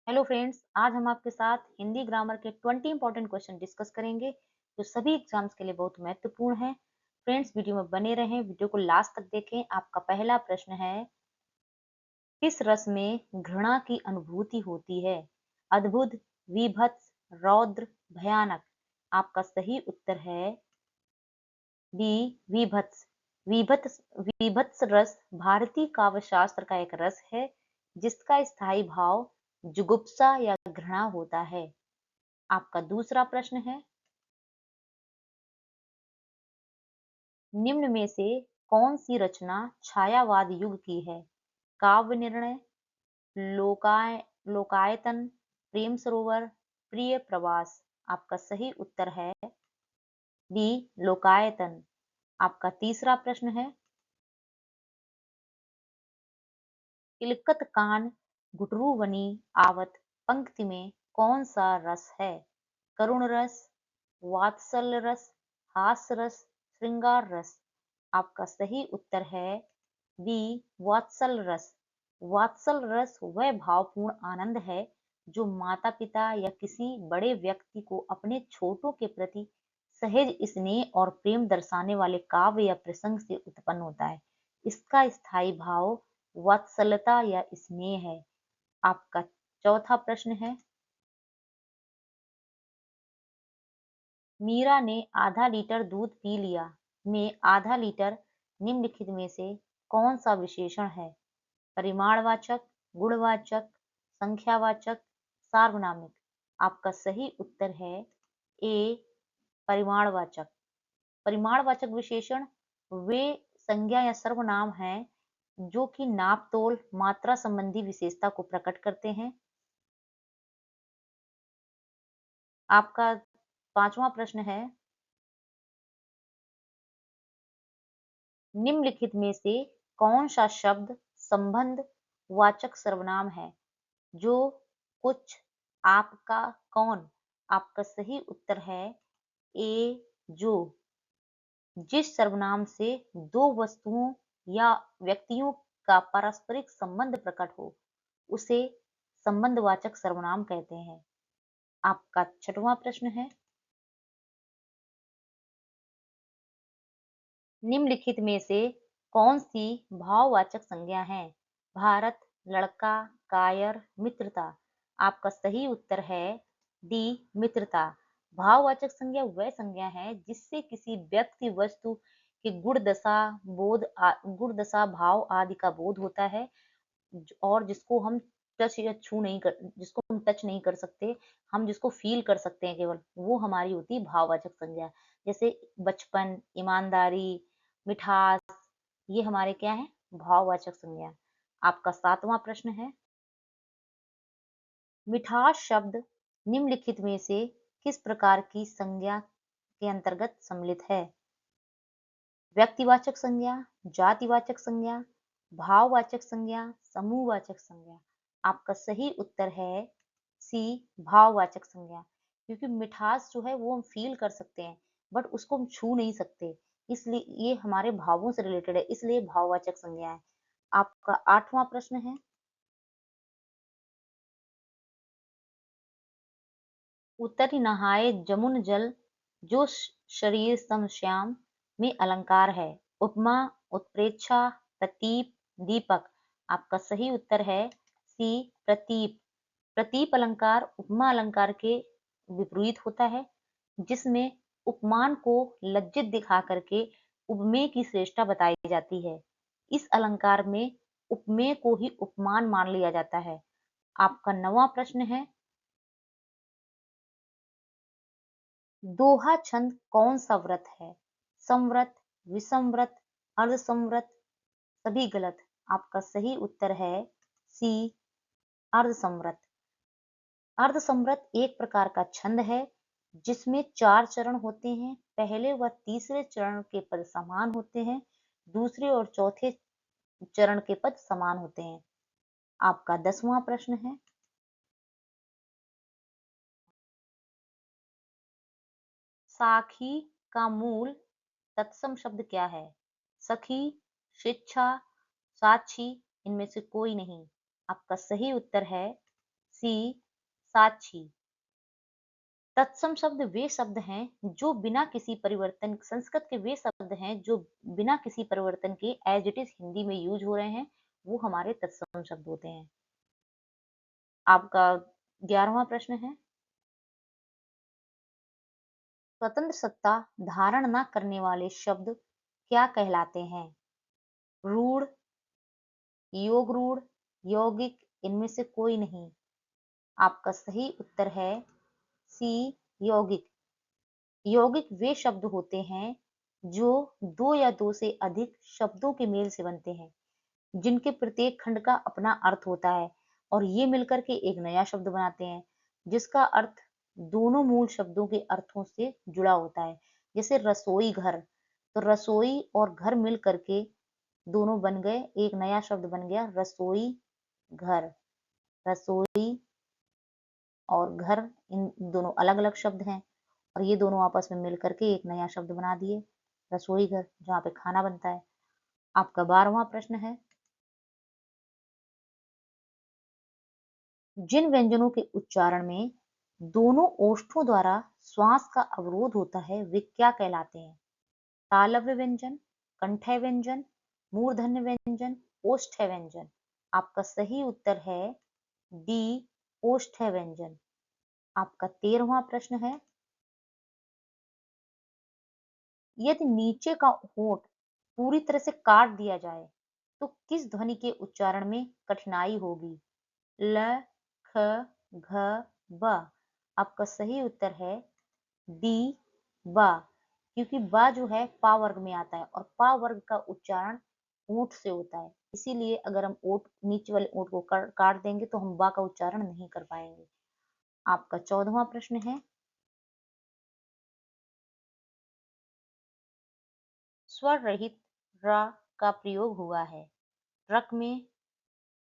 Hello friends, आज हम आपके साथ हिंदी ग्रामर के 20 इंपॉर्टेंट क्वेश्चन डिस्कस करेंगे जो सभी एग्जाम्स के लिए बहुत महत्वपूर्ण है। फ्रेंड्स, वीडियो में बने रहें, वीडियो को लास्ट तक देखें। आपका पहला प्रश्न है, किस रस में घृणा की अनुभूति होती है? अद्भुत, विभत्स, रौद्र, भयानक। आपका सही उत्तर है बी, विभत्स। विभत्स विभत्स रस भारतीय काव्य शास्त्र का एक रस है जिसका स्थायी भाव जुगुप्सा या घृणा होता है। आपका दूसरा प्रश्न है, निम्न में से कौन सी रचना छायावाद युग की है? काव्य निर्णय, लोकायतन, प्रेम सरोवर, प्रिय प्रवास। आपका सही उत्तर है बी, लोकायतन। आपका तीसरा प्रश्न है, किलकत कान घुटरू आवत पंक्ति में कौन सा रस है? करुण रस, वात्सल्य रस, हास्य रस, श्रृंगार रस। आपका सही उत्तर है बी, वात्सल रस। वात्सल रस वह भावपूर्ण आनंद है जो माता पिता या किसी बड़े व्यक्ति को अपने छोटों के प्रति सहज स्नेह और प्रेम दर्शाने वाले काव्य या प्रसंग से उत्पन्न होता है। इसका स्थायी भाव वात्सल्यता या स्नेह है। आपका चौथा प्रश्न है, मीरा ने आधा लीटर दूध पी लिया में आधा लीटर निम्नलिखित में से कौन सा विशेषण है? परिमाणवाचक, गुणवाचक, संख्यावाचक, सार्वनामिक। आपका सही उत्तर है ए, परिमाणवाचक। परिमाणवाचक विशेषण वे संज्ञा या सर्वनाम हैं जो कि नाप तोल मात्रा संबंधी विशेषता को प्रकट करते हैं। आपका पांचवा प्रश्न है, निम्नलिखित में से कौन सा शब्द संबंध वाचक सर्वनाम है? जो, कुछ, आपका, कौन। आपका सही उत्तर है ए, जो। जिस सर्वनाम से दो वस्तुओं या व्यक्तियों का पारस्परिक संबंध प्रकट हो उसे संबंधवाचक सर्वनाम कहते हैं। आपका छठवां प्रश्न है, निम्नलिखित में से कौन सी भाववाचक संज्ञा है? भारत, लड़का, कायर, मित्रता। आपका सही उत्तर है डी, मित्रता। भाववाचक संज्ञा वह संज्ञा है जिससे किसी व्यक्ति वस्तु के गुण दशा भाव आदि का बोध होता है और जिसको हम टच नहीं कर सकते, हम जिसको फील कर सकते हैं केवल, वो हमारी होती है भाववाचक संज्ञा। जैसे बचपन, ईमानदारी, मिठास, ये हमारे क्या है? भाववाचक संज्ञा। आपका सातवां प्रश्न है, मिठास शब्द निम्नलिखित में से किस प्रकार की संज्ञा के अंतर्गत सम्मिलित है? व्यक्तिवाचक संज्ञा, जातिवाचक संज्ञा, भाववाचक संज्ञा, समूहवाचक संज्ञा। आपका सही उत्तर है सी, भाववाचक संज्ञा। क्योंकि मिठास जो है वो हम फील कर सकते हैं बट उसको हम छू नहीं सकते, इसलिए ये हमारे भावों से रिलेटेड है, इसलिए भाववाचक संज्ञा है। आपका आठवां प्रश्न है, उतरि नहाए जमुन जल जो शरीर सम श्याम में अलंकार है। उपमा, उत्प्रेक्षा, प्रतीप, दीपक। आपका सही उत्तर है सी, प्रतीप। प्रतीप अलंकार उपमा अलंकार के विपरीत होता है जिसमें उपमान को लज्जित दिखा करके उपमेय की श्रेष्ठता बताई जाती है। इस अलंकार में उपमेय को ही उपमान मान लिया जाता है। आपका नवां प्रश्न है, दोहा छंद कौन सा व्रत है? संव्रत, विषमव्रत, अर्धसंव्रत। सभी गलत। आपका सही उत्तर है सी, अर्धसंव्रत। अर्धसंव्रत एक प्रकार का छंद है जिसमें 4 चरण होते हैं। पहले व तीसरे चरण के पद समान होते हैं, दूसरे और चौथे चरण के पद समान होते हैं। आपका 10वां प्रश्न है, साखी का मूल तत्सम शब्द क्या है? सखी, शिक्षा, साक्षी, इनमें से कोई नहीं। आपका सही उत्तर है सी साक्षी। तत्सम शब्द वे शब्द हैं जो बिना किसी परिवर्तन, संस्कृत के वे शब्द हैं जो बिना किसी परिवर्तन के एज इट इज हिंदी में यूज हो रहे हैं, वो हमारे तत्सम शब्द होते हैं। आपका 11वां प्रश्न है, स्वतंत्र सत्ता धारण न करने वाले शब्द क्या कहलाते हैं? रूढ़, योग रूढ़, यौगिक, इनमें से कोई नहीं। आपका सही उत्तर है सी यौगिक। यौगिक वे शब्द होते हैं जो दो या दो से अधिक शब्दों के मेल से बनते हैं, जिनके प्रत्येक खंड का अपना अर्थ होता है और ये मिलकर के एक नया शब्द बनाते हैं, जिसका अर्थ दोनों मूल शब्दों के अर्थों से जुड़ा होता है। जैसे रसोई घर, तो रसोई और घर मिल करके दोनों बन गए, एक नया शब्द बन गया रसोई घर। रसोई और घर इन दोनों अलग अलग शब्द हैं और ये दोनों आपस में मिल करके एक नया शब्द बना दिए रसोई घर, जहाँ पे खाना बनता है। आपका 12वां प्रश्न है, जिन व्यंजनों के उच्चारण में दोनों ओष्ठों द्वारा श्वास का अवरोध होता है वे क्या कहलाते हैं? तालव्य व्यंजन, कंठय व्यंजन, मूर्धन्य व्यंजन, ओष्ठ्य व्यंजन। आपका सही उत्तर है डी ओष्ठ्य व्यंजन। आपका 13वां प्रश्न है, यदि नीचे का होंठ पूरी तरह से काट दिया जाए तो किस ध्वनि के उच्चारण में कठिनाई होगी? ल, ख, घ, ब। आपका सही उत्तर है डी बा, क्योंकि बा जो है पा वर्ग में आता है और पा वर्ग का उच्चारण ऊंट से होता है, इसीलिए अगर हम ओठ नीचे वाले ओठ को काट देंगे तो हम बा का उच्चारण नहीं कर पाएंगे। आपका 14वां प्रश्न है, स्वर रहित र का प्रयोग हुआ है ट्रक में,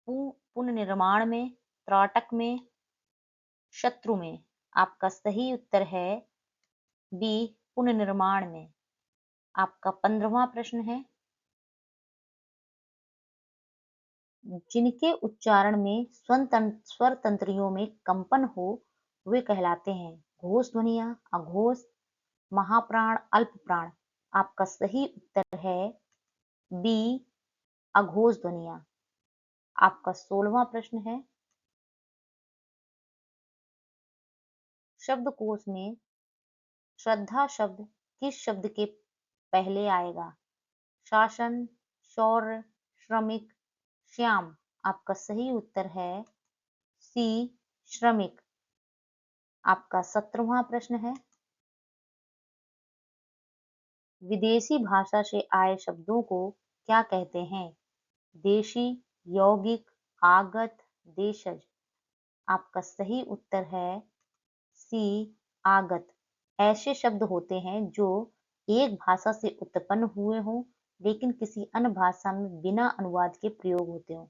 पुनर्निर्माण में, त्राटक में, शत्रु में। आपका सही उत्तर है बी पुनर्निर्माण में। आपका 15वां प्रश्न है, जिनके उच्चारण में स्वर तंत्रियों में कंपन हो वे कहलाते हैं घोष ध्वनिया, अघोष, महाप्राण, अल्प प्राण। आपका सही उत्तर है बी अघोष ध्वनिया। आपका 16वां प्रश्न है, शब्दकोश में श्रद्धा शब्द किस शब्द के पहले आएगा? शासन, शौर्य, श्रमिक, श्याम। आपका सही उत्तर है सी श्रमिक। आपका 17वां प्रश्न है, विदेशी भाषा से आए शब्दों को क्या कहते हैं? देशी, यौगिक, आगत, देशज। आपका सही उत्तर है सी आगत। ऐसे शब्द होते हैं जो एक भाषा से उत्पन्न हुए हों लेकिन किसी अन्य भाषा में बिना अनुवाद के प्रयोग होते हों।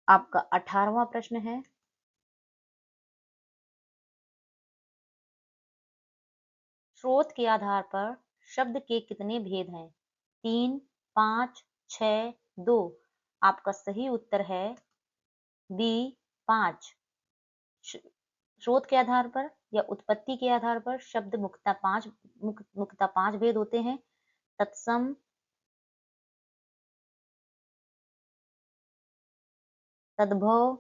आपका 18वां प्रश्न है, स्रोत के आधार पर शब्द के कितने भेद हैं? 3, 5, 6, 2। आपका सही उत्तर है बी 5। स्रोत के आधार पर या उत्पत्ति के आधार पर शब्द मुख्यतः पांच भेद होते हैं। तत्सम, तद्भव,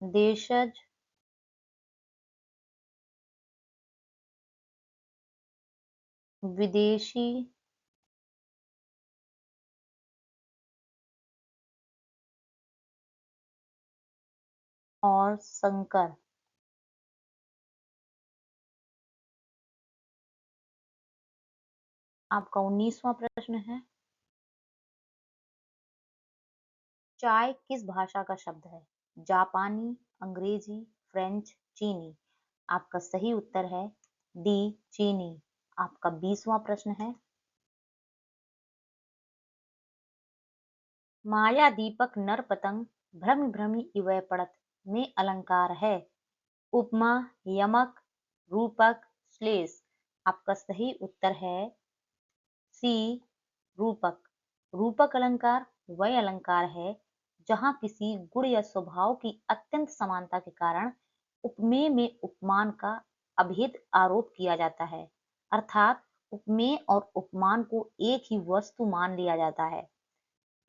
देशज, विदेशी, और संकर। आपका 19वां प्रश्न है, चाय किस भाषा का शब्द है? जापानी, अंग्रेजी, फ्रेंच, चीनी। आपका सही उत्तर है डी चीनी। आपका 20वां प्रश्न है, माया दीपक नर पतंग भ्रम भ्रमी इवै पड़त में अलंकार है। उपमा, यमक, रूपक श्लेष। आपका सही उत्तर है सी रूपक। रूपक अलंकार वह अलंकार है जहां किसी गुण या स्वभाव की अत्यंत समानता के कारण उपमेय में उपमान का अभेद आरोप किया जाता है, अर्थात उपमेय और उपमान को एक ही वस्तु मान लिया जाता है।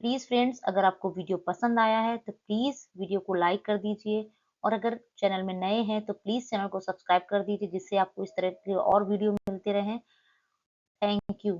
प्लीज फ्रेंड्स, अगर आपको वीडियो पसंद आया है तो प्लीज वीडियो को लाइक कर दीजिए, और अगर चैनल में नए हैं तो प्लीज चैनल को सब्सक्राइब कर दीजिए, जिससे आपको इस तरह के और वीडियो मिलते रहें। Thank you.